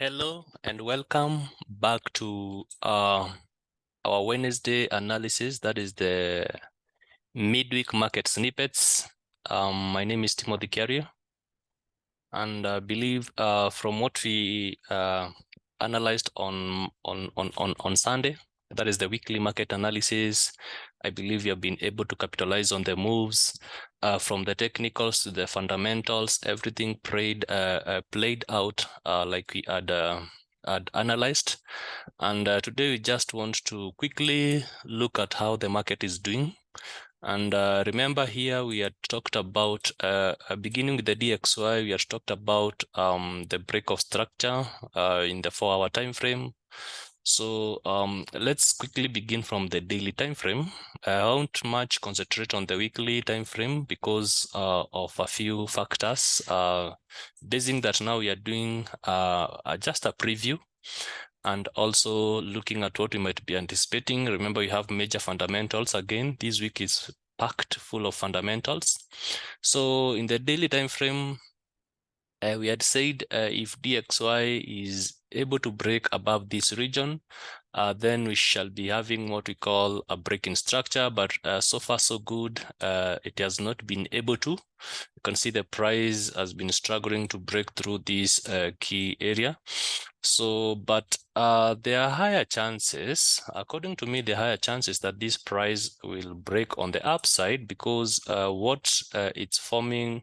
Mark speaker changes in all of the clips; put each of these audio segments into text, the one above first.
Speaker 1: Hello and welcome back to our Wednesday analysis. That is the midweek market snippets. My name is Timothy Carrier, and I believe from what we analyzed on Sunday, that is the weekly market analysis, I believe you have been able to capitalize on the moves from the technicals to the fundamentals. Everything played out like we had analyzed. And today we just want to quickly look at how the market is doing. And remember here we had talked about beginning with the DXY, we had talked about the break of structure in the 4-hour time frame. So let's quickly begin from the daily time frame. I won't much concentrate on the weekly time frame because of a few factors. Basing that now we are doing just a preview and also looking at what we might be anticipating. Remember, we have major fundamentals again. This week is packed full of fundamentals. So in the daily time frame, we had said if DXY is able to break above this region, then we shall be having what we call a break in structure, but so far so good. It has not been able to. You can see the price has been struggling to break through this key area. So, but there are higher chances, according to me, the higher chances that this price will break on the upside because what it's forming, you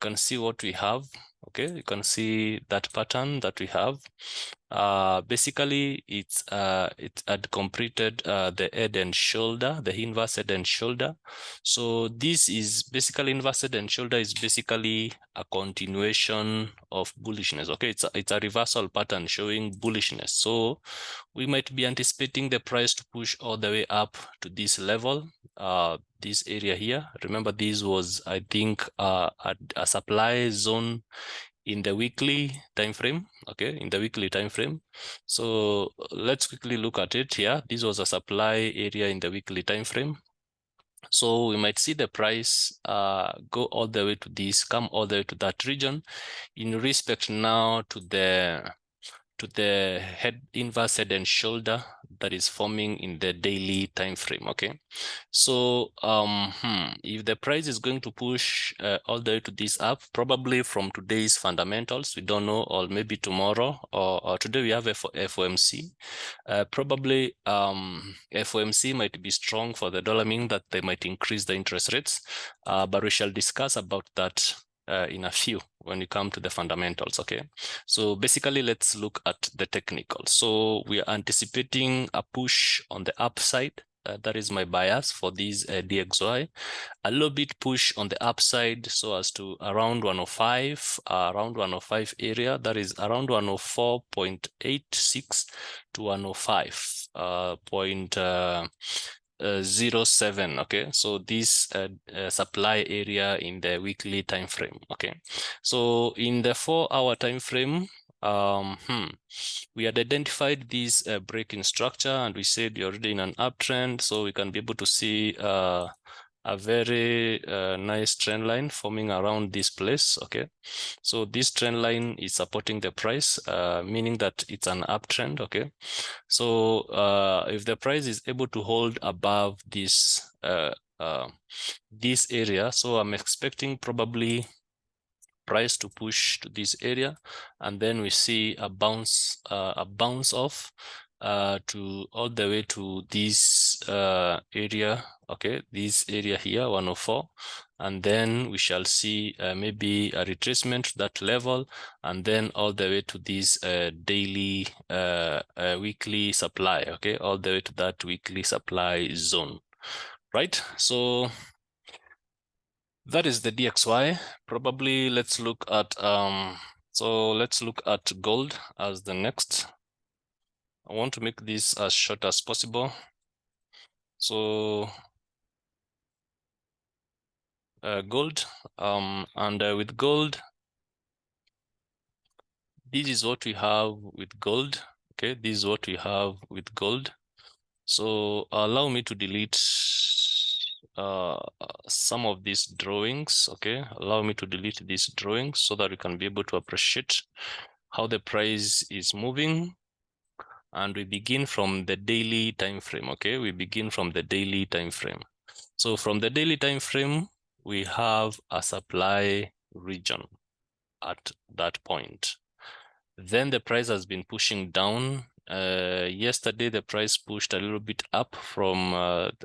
Speaker 1: can see what we have. Okay, you can see that pattern that we have. Basically, it had completed the head and shoulder, the inverse head and shoulder. So this is basically inverse head and shoulder is basically a continuation of bullishness. Okay, it's a reversal pattern showing bullishness. So we might be anticipating the price to push all the way up to this level, this area here. Remember, this was, I think, a supply zone in the weekly time frame. Okay, in the weekly time frame. So let's quickly look at it here. This was a supply area in the weekly time frame. So we might see the price go all the way to this, come all the way to that region in respect now to the inverse head and shoulder that is forming in the daily time frame. Okay, so if the price is going to push all the way to this up, probably from today's fundamentals, we don't know, or maybe tomorrow or today we have FOMC. Probably FOMC might be strong for the dollar, meaning that they might increase the interest rates, but we shall discuss about that in a few when we come to the fundamentals. Okay, so basically let's look at the technical. So we are anticipating a push on the upside. That is my bias for these DXY. A little bit push on the upside so as to around 105, around 105 area. That is around 104.86 to 105.07. Okay, so this supply area in the weekly time frame. Okay, so in the 4-hour time frame, we had identified this break in structure, and we said you're already in an uptrend, so we can be able to see a very nice trend line forming around this place. Okay, so this trend line is supporting the price, meaning that it's an uptrend. Okay, so if the price is able to hold above this area, so I'm expecting probably price to push to this area, and then we see a bounce off to all the way to this area. Okay, this area here, 104, and then we shall see maybe a retracement to that level, and then all the way to this daily weekly supply. Okay, all the way to that weekly supply zone, right? So that is the DXY. Probably let's look at gold as the next. I want to make this as short as possible. So gold, and with gold, this is what we have with gold. Okay, this is what we have with gold. So allow me to delete some of these drawings. Okay, allow me to delete these drawings so that we can be able to appreciate how the price is moving, and we begin from the daily time frame. Okay, we begin from the daily time frame. So from the daily time frame, we have a supply region at that point. Then the price has been pushing down. Yesterday, the price pushed a little bit up from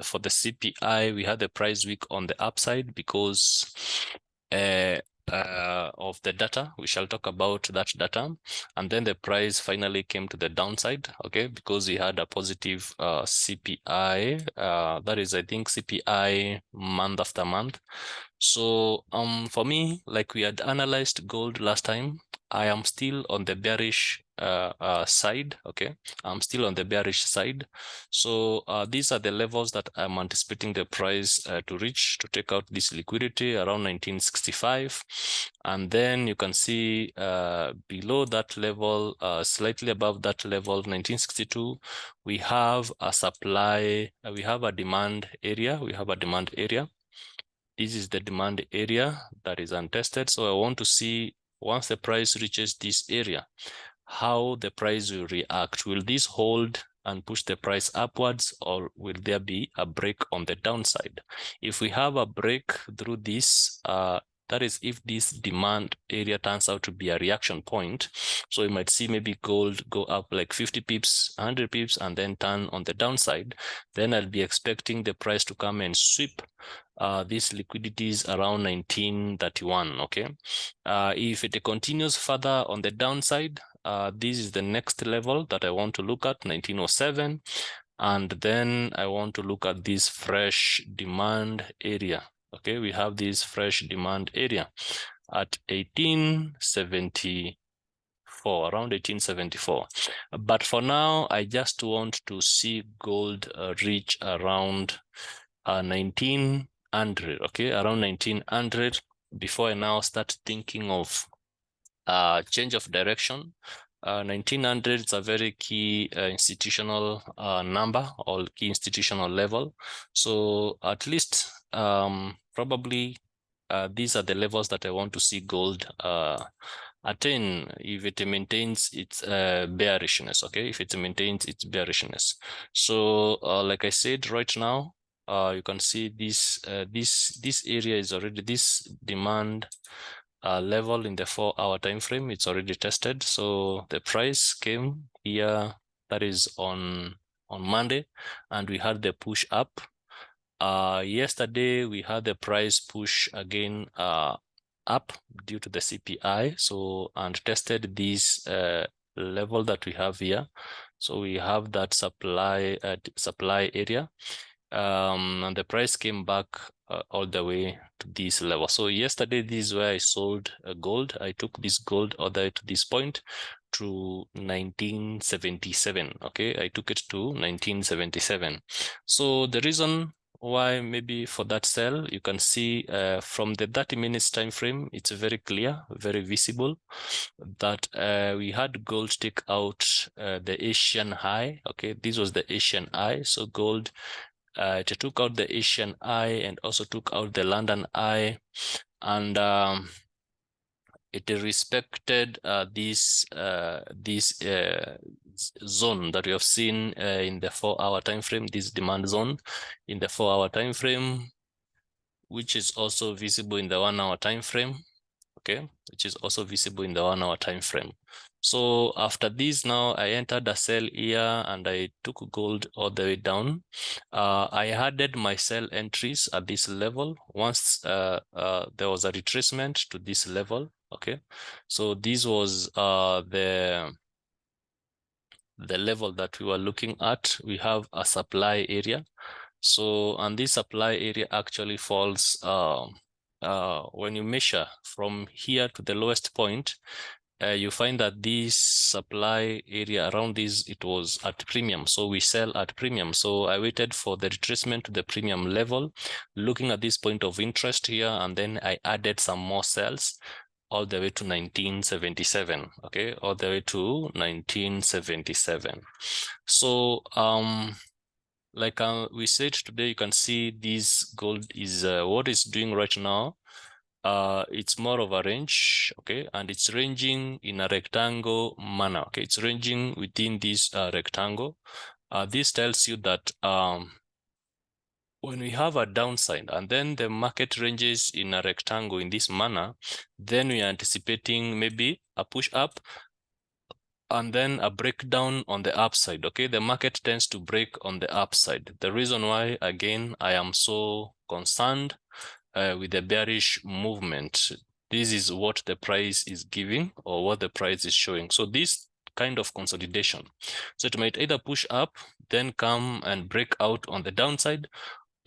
Speaker 1: for the CPI. We had the price week on the upside because of the data. We shall talk about that data. And then the price finally came to the downside, okay, because we had a positive CPI. That is, I think, CPI month after month. So for me, like we had analyzed gold last time, I am still on the bearish side. Okay, I'm still on the bearish side. So these are the levels that I'm anticipating the price to reach to take out this liquidity around 1965, and then you can see below that level, slightly above that level, 1962, we have a supply. We have a demand area. We have a demand area. This is the demand area that is untested. So I want to see, once the price reaches this area, how the price will react. Will this hold and push the price upwards, or will there be a break on the downside? If we have a break through this, that is, if this demand area turns out to be a reaction point, so you might see maybe gold go up like 50 pips, 100 pips, and then turn on the downside, then I'll be expecting the price to come and sweep these liquidities around 1931. Okay, if it continues further on the downside, this is the next level that I want to look at, 1907, and then I want to look at this fresh demand area. Okay, we have this fresh demand area at 1874, around 1874. But for now, I just want to see gold reach around 1900, okay, around 1900, before I now start thinking of change of direction. 1900 is a very key institutional number, or key institutional level. So at least probably these are the levels that I want to see gold attain if it maintains its bearishness. Okay, if it maintains its bearishness. So like I said, right now, you can see this this area is already, this demand level in the 4-hour time frame, it's already tested. So the price came here, that is on Monday, and we had the push up. Yesterday we had the price push again up due to the CPI, so, and tested this level that we have here. So we have that supply area, and the price came back all the way to this level. So yesterday, this is where I sold gold. I took this gold all the way to this point, to 1977. Okay, I took it to 1977. So the reason why maybe for that sell, you can see from the 30 minutes time frame, it's very clear, very visible that we had gold take out the Asian high. Okay, this was the Asian high. So gold it took out the Asian eye and also took out the London eye, and it respected this zone that we have seen in the 4-hour time frame, this demand zone in the 4-hour time frame, which is also visible in the 1-hour time frame. Okay, which is also visible in the 1-hour time frame. So after this, now I entered a sell here and I took gold all the way down. I added my sell entries at this level once there was a retracement to this level. Okay, so this was the level that we were looking at. We have a supply area. So, and this supply area actually falls when you measure from here to the lowest point, you find that this supply area around this, it was at premium. So we sell at premium. So I waited for the retracement to the premium level, looking at this point of interest here, and then I added some more sells all the way to 1977. Okay, all the way to 1977. So like we said today, you can see this gold is what it's doing right now. it's more of a range, okay, and it's ranging in a rectangle manner, okay. It's ranging within this rectangle. This tells you that when we have a downside and then the market ranges in a rectangle in this manner, then we are anticipating maybe a push up and then a breakdown on the upside, okay. The market tends to break on the upside. The reason why, again, I am so concerned with the bearish movement, this is what the price is giving or what the price is showing. So this kind of consolidation, so it might either push up, then come and break out on the downside,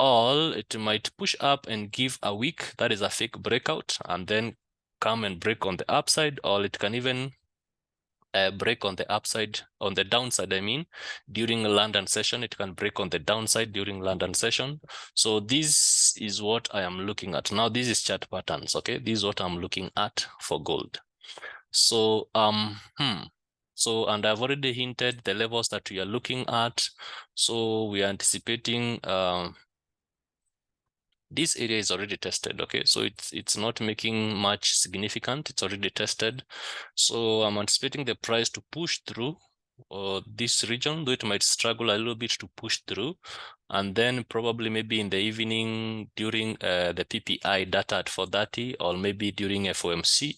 Speaker 1: or it might push up and give a wick, that is a fake breakout, and then come and break on the upside, or it can even break on the upside, on the downside, I mean, during a London session. It can break on the downside during London session. So this is what I am looking at. Now, this is chart patterns, okay? This is what I'm looking at for gold. So, so, and I've already hinted the levels that we are looking at. So we are anticipating, this area is already tested, okay. So it's not making much significant. It's already tested. So I'm anticipating the price to push through this region, though it might struggle a little bit to push through. And then probably maybe in the evening during the PPI data at 4:30, or maybe during FOMC,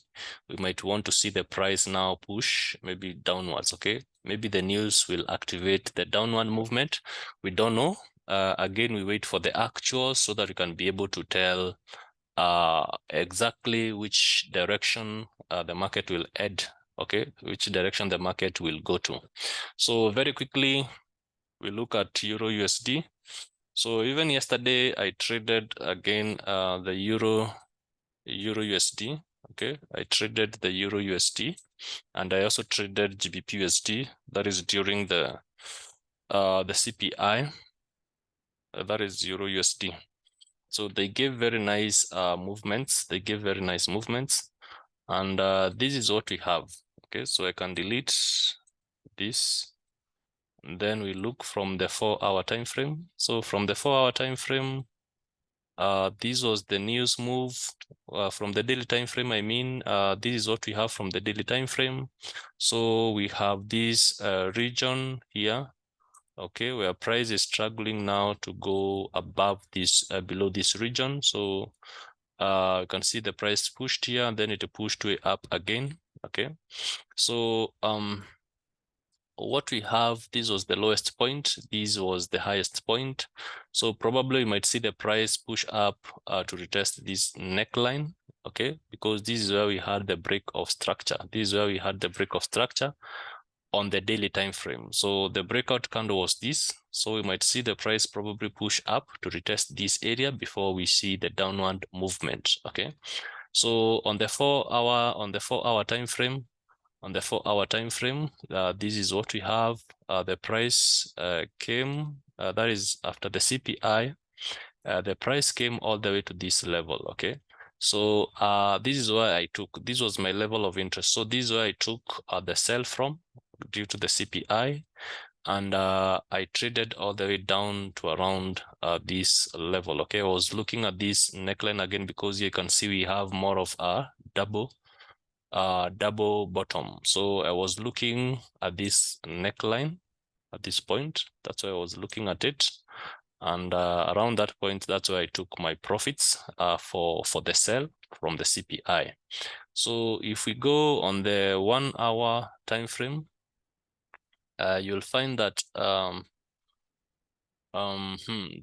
Speaker 1: we might want to see the price now push maybe downwards, okay. Maybe the news will activate the downward movement. We don't know. Again, we wait for the actual so that we can be able to tell exactly which direction the market will head, okay, which direction the market will go to. So very quickly, we look at EURUSD. So even yesterday, I traded again the EURUSD, okay. I traded the EURUSD, and I also traded GBPUSD. That is during the CPI. That is EURUSD. So they gave very nice movements. They gave very nice movements. And this is what we have. Okay, so I can delete this. And then we look from the 4-hour time frame. So from the 4-hour time frame, this was the news move. From the daily time frame, I mean, this is what we have from the daily time frame. So we have this region here, okay, where price is struggling now to go above this, below this region. So you can see the price pushed here, and then it pushed way up again, okay. So what we have, this was the lowest point, this was the highest point. So probably we might see the price push up to retest this neckline, okay, because this is where we had the break of structure. This is where we had the break of structure on the daily time frame. So the breakout candle was this. So we might see the price probably push up to retest this area before we see the downward movement, okay. So on the 4-hour time frame, this is what we have. The price came, that is after the CPI, the price came all the way to this level, okay. So this is where I took, this was my level of interest. So this is where I took the sell from due to the CPI, and I traded all the way down to around this level, okay. I was looking at this neckline again because you can see we have more of a double bottom. So I was looking at this neckline at this point. That's why I was looking at it. And around that point, that's where I took my profits for the sell from the CPI. So if we go on the 1-hour time frame, you'll find that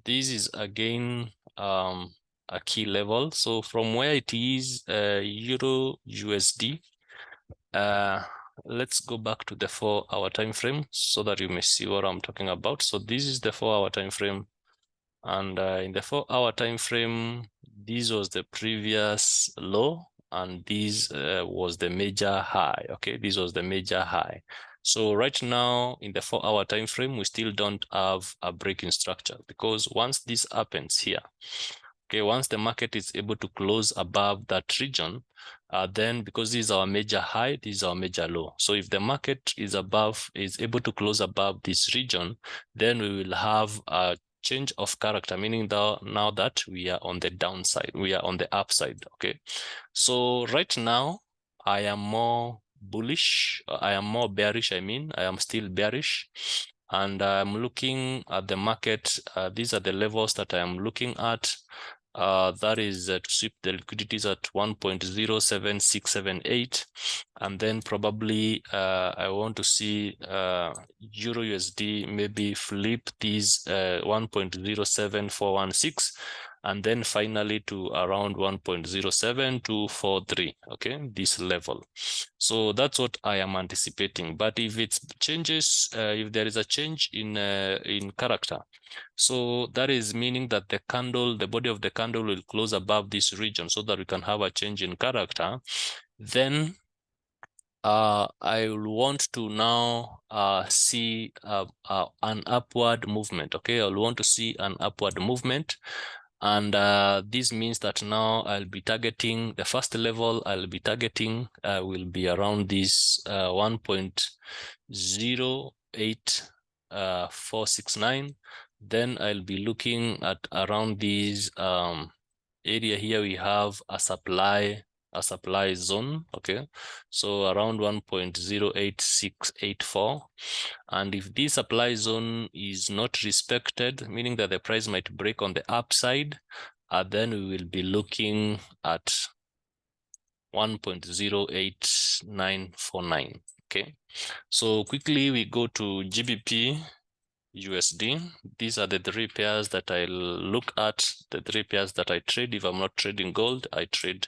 Speaker 1: this is again a key level. So from where it is EURUSD, let's go back to the 4-hour time frame so that you may see what I'm talking about. So this is the 4-hour time frame, and in the 4-hour time frame, this was the previous low, and this was the major high, okay. This was the major high. So right now in the 4-hour time frame, we still don't have a breaking structure, because once this happens here, okay, once the market is able to close above that region, then because this is our major high, this is our major low. So if the market is able to close above this region, then we will have a change of character, meaning that now that we are on the downside, we are on the upside. Okay, so right now I am more bullish. I am more bearish. I mean, I am still bearish, and I'm looking at the market. These are the levels that I am looking at. That is to sweep the liquidities at 1.07678, and then probably I want to see EURUSD maybe flip these 1.07416, and then finally to around 1.07243. Okay, this level. So that's what I am anticipating. But if it changes, if there is a change in character, so that is meaning that the candle, the body of the candle will close above this region so that we can have a change in character. Then I will want to now see an upward movement. Okay, I'll want to see an upward movement. And this means that now I'll be targeting the first level. I'll be targeting will be around this 1.08469. Then I'll be looking at around these area here. We have a supply zone. Okay, so around 1.08684. and if this supply zone is not respected, meaning that the price might break on the upside, then we will be looking at 1.08949. Okay, so quickly we go to GBPUSD. These are the three pairs that I look at, the three pairs that I trade. If I'm not trading gold, I trade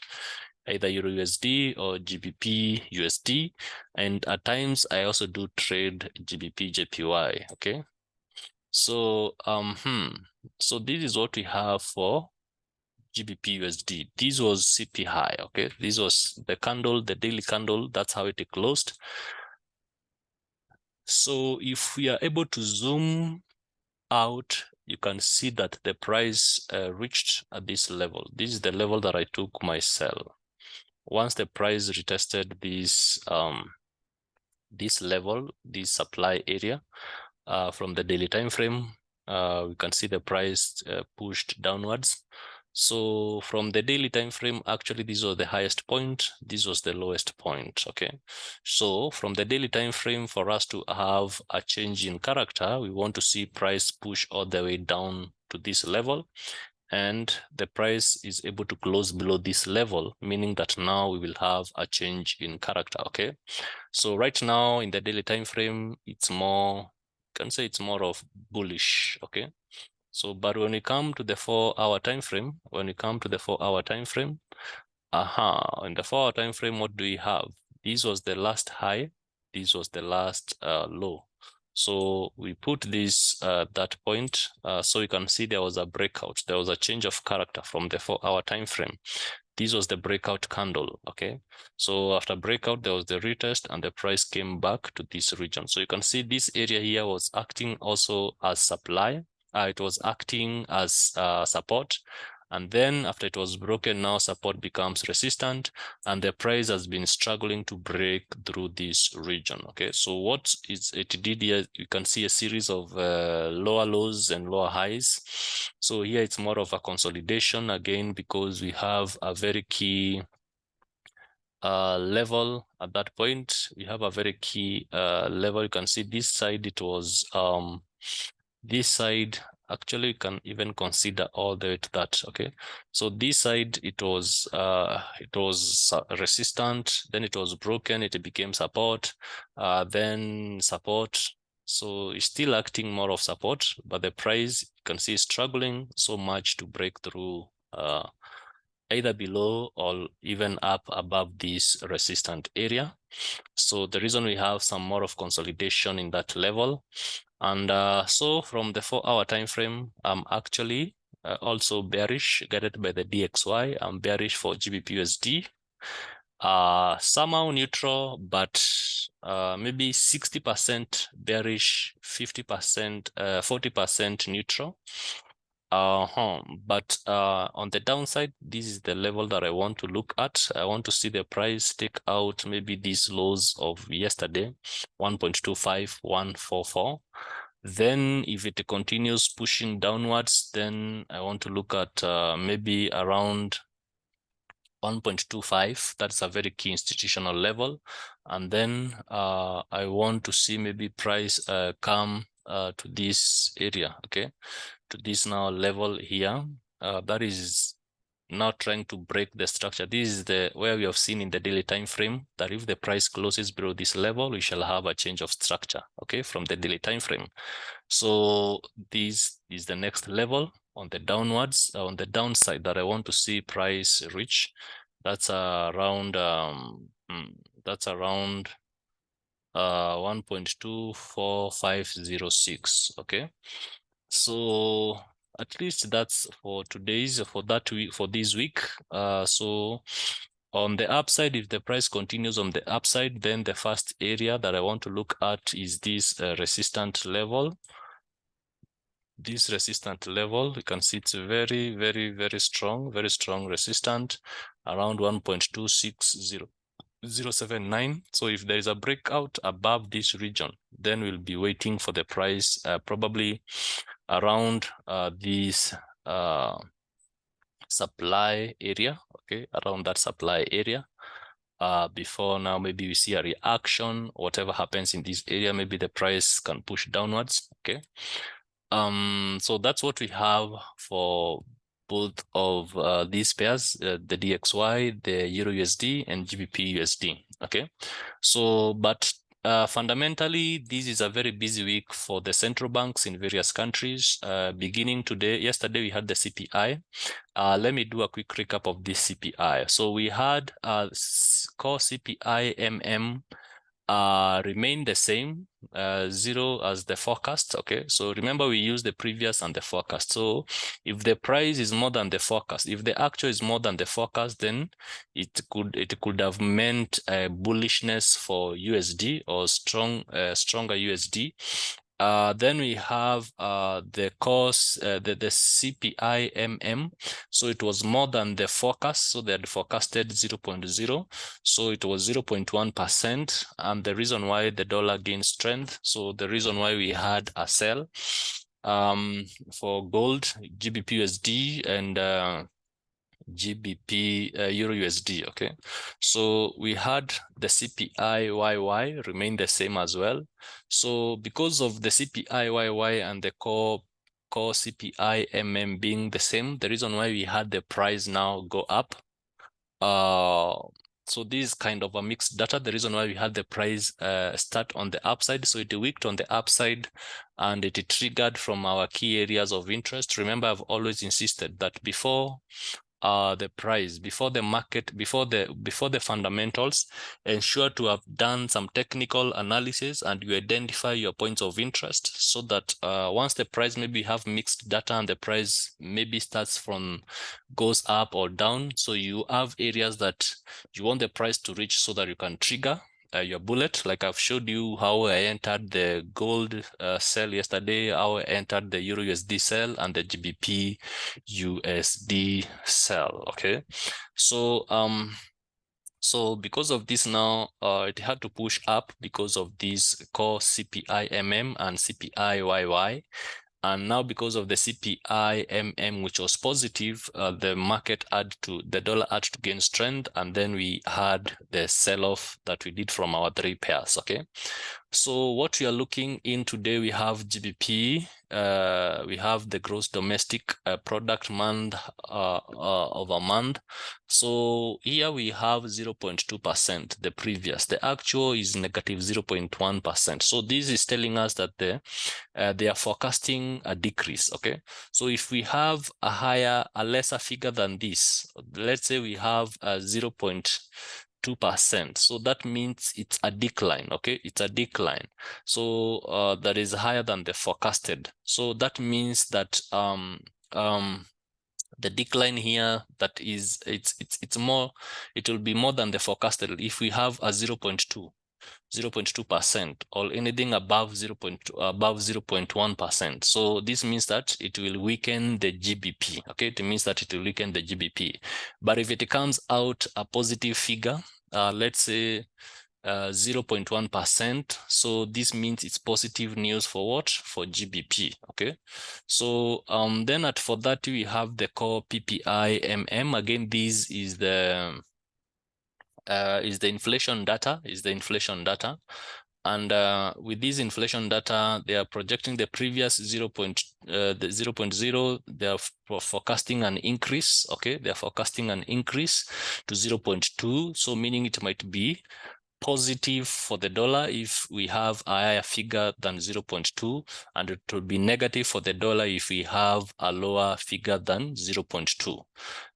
Speaker 1: either EURUSD or GBPUSD, and at times I also do trade GBPJPY. Okay, so so this is what we have for GBPUSD. This was CP high. Okay, this was the candle, the daily candle. That's how it closed. So if we are able to zoom out, you can see that the price reached at this level. This is the level that I took my sell. Once the price retested this this level, this supply area from the daily time frame, we can see the price pushed downwards. So from the daily time frame, actually this was the highest point, this was the lowest point. Okay, so from the daily time frame, for us to have a change in character, we want to see price push all the way down to this level, and the price is able to close below this level, meaning that now we will have a change in character. Okay, so right now in the daily time frame, it's more, you can say it's more of bullish. Okay, so but when we come to the 4-hour time frame, in the 4-hour time frame, in the 4-hour time frame, what do we have? This was the last high, this was the last low. So we put this that point, so you can see there was a breakout, there was a change of character from the 4-hour time frame. This was the breakout candle. Okay, so after breakout, there was the retest and the price came back to this region. So you can see this area here was acting also as supply. It was acting as support, and then after it was broken, now support becomes resistant, and the price has been struggling to break through this region. Okay, so what it did here, you can see a series of lower lows and lower highs. So here it's more of a consolidation again, because we have a very key level at that point. We have a very key level. You can see this side, it was this side, actually you can even consider all the way to that. Okay, so this side, it was resistant, then it was broken, it became support, then support. So it's still acting more of support, but the price, you can see, is struggling so much to break through either below or even up above this resistant area. So the reason we have some more of consolidation in that level. And so from the 4-hour time frame, I'm actually also bearish, guided by the DXY. I'm bearish for GBPUSD. Somehow neutral, but maybe 60% bearish, 50%, 40% neutral. But on the downside, this is the level that I want to look at. I want to see the price take out maybe these lows of yesterday, 1.25144. Then if it continues pushing downwards, then I want to look at maybe around 1.25. That's a very key institutional level. And then I want to see maybe price come to this area, okay, to this now level here. That is now trying to break the structure. This is the where we have seen in the daily time frame that if the price closes below this level, we shall have a change of structure, okay, from the daily time frame. So this is the next level on the downwards, on the downside that I want to see price reach. That's around 1.24506. Okay, so at least that's for today's, for that week, for this week. So on the upside, if the price continues on the upside, then the first area that I want to look at is this resistant level. This resistant level, you can see it's very, very, very strong resistant around 1.260079. So if there is a breakout above this region, then we'll be waiting for the price probably around this supply area, okay, around that supply area. Before now, maybe we see a reaction, whatever happens in this area, maybe the price can push downwards, okay. So that's what we have for both of these pairs, the DXY, the EURUSD, and GBPUSD. Okay, so but fundamentally, this is a very busy week for the central banks in various countries. Beginning today, yesterday we had the CPI. Let me do a quick recap of this CPI. So we had core CPI remain the same, 0 as the forecast. Okay, so remember we use the previous and the forecast. So if the price is more than the forecast, if the actual is more than the forecast, then it could have meant bullishness for USD or stronger USD. Then we have the course, the CPI so it was more than the forecast, so they had forecasted 0.0, so it was 0.1%, and the reason why the dollar gained strength, so the reason why we had a sell for gold, GBPUSD, and EURUSD. Okay, so we had the CPI YY remain the same as well. So because of the CPI YY and the core CPI being the same, the reason why we had the price now go up. So this is kind of a mixed data. The reason why we had the price start on the upside, so it wicked on the upside and it triggered from our key areas of interest. Remember, I've always insisted that before the price, before the market, before the fundamentals, ensure to have done some technical analysis and you identify your points of interest, so that once the price maybe have mixed data and the price maybe goes up or down, so you have areas that you want the price to reach so that you can trigger your bullet. Like I've showed you how I entered the gold sell yesterday, how I entered the EURUSD sell and the GBPUSD sell. Okay, so so because of this now, it had to push up because of this core CPI and CPI YY. And now because of the CPI which was positive, the dollar had to gain strength, and then we had the sell-off that we did from our 3 pairs. Okay, so what we are looking in today, we have GBP, we have the gross domestic product month over month. So here we have 0.2%, the previous, the actual is negative 0.1%. So this is telling us that they are forecasting a decrease. Okay, so if we have a lesser figure than this, let's say we have 0.2%, so that means it's a decline. Okay, it's a decline, so that is higher than the forecasted. So that means that the decline here, that is, it's more, it will be more than the forecasted if we have a 0.2% or anything above 0.1%. So this means that it will weaken the GBP. Okay, it means that it will weaken the GBP. But if it comes out a positive figure, let's say 0.1%. So this means it's positive news for what? For GBP. Okay. So then at 4:30 we have the core PPI MM. Again, this is the inflation data. And with this inflation data, they are projecting the previous 0.0. They are forecasting an increase. Okay, they are forecasting an increase to 0.2. So meaning it might be positive for the dollar if we have a higher figure than 0.2, and it will be negative for the dollar if we have a lower figure than 0.2.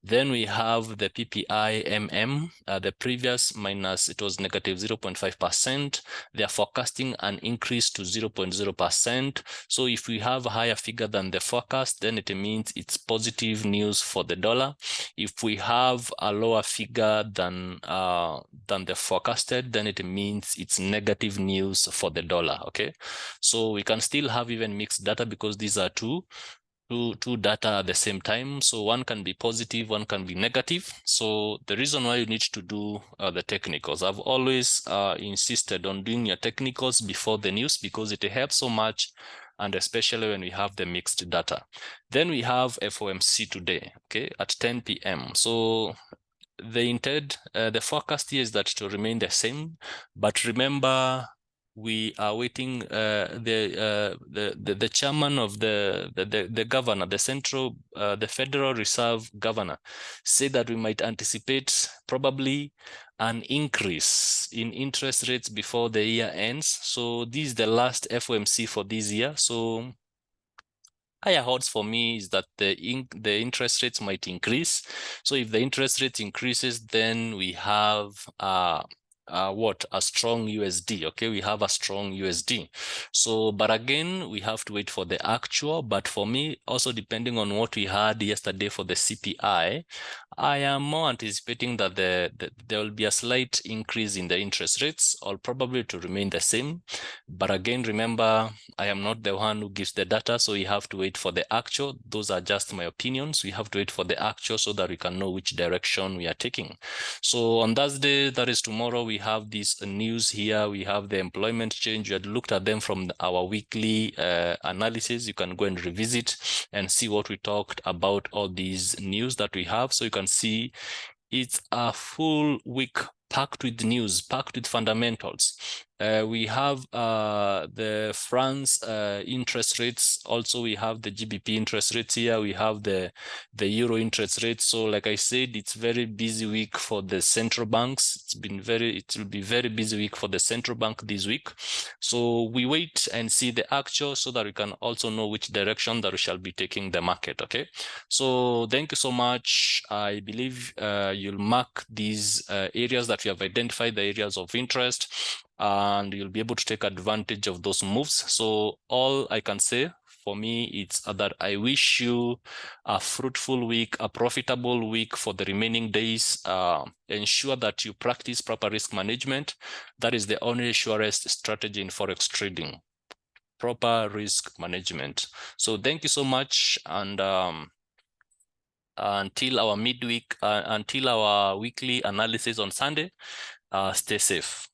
Speaker 1: Then we have the PPI MM, the previous minus, it was negative 0.5%. They are forecasting an increase to 0.0%. So if we have a higher figure than the forecast, then it means it's positive news for the dollar. If we have a lower figure than the forecasted, then it means it's negative news for the dollar. Okay, so we can still have even mixed data because these are two data at the same time. So one can be positive, one can be negative. So the reason why you need to do the technicals, I've always insisted on doing your technicals before the news because it helps so much, and especially when we have the mixed data. Then we have FOMC today, okay, at 10 p.m. So the forecast here is that to remain the same, but remember we are waiting. The chairman of the governor, the Federal Reserve governor, said that we might anticipate probably an increase in interest rates before the year ends. So this is the last FOMC for this year. So higher odds for me is that the interest rates might increase. So if the interest rate increases, then we have a strong USD. Okay, we have a strong USD. So, but again, we have to wait for the actual. But for me, also depending on what we had yesterday for the CPI, I am more anticipating that there will be a slight increase in the interest rates, or probably to remain the same. But again, remember, I am not the one who gives the data, so you have to wait for the actual. Those are just my opinions. We have to wait for the actual so that we can know which direction we are taking. So on Thursday, that is tomorrow, we have this news here. We have the employment change. We had looked at them from our weekly analysis. You can go and revisit and see what we talked about, all these news that we have. So you can see it's a full week packed with news, packed with fundamentals. We have the France interest rates. Also, we have the GBP interest rates here. We have the euro interest rates. So like I said, it's very busy week for the central banks. It will be very busy week for the central bank this week. So we wait and see the actual so that we can also know which direction that we shall be taking the market. Okay. So thank you so much. I believe you'll mark these areas that we have identified, the areas of interest, and you'll be able to take advantage of those moves. So all I can say for me, it's that I wish you a fruitful week, a profitable week for the remaining days. Ensure that you practice proper risk management. That is the only surest strategy in Forex trading, proper risk management. So thank you so much. And until our weekly analysis on Sunday, stay safe.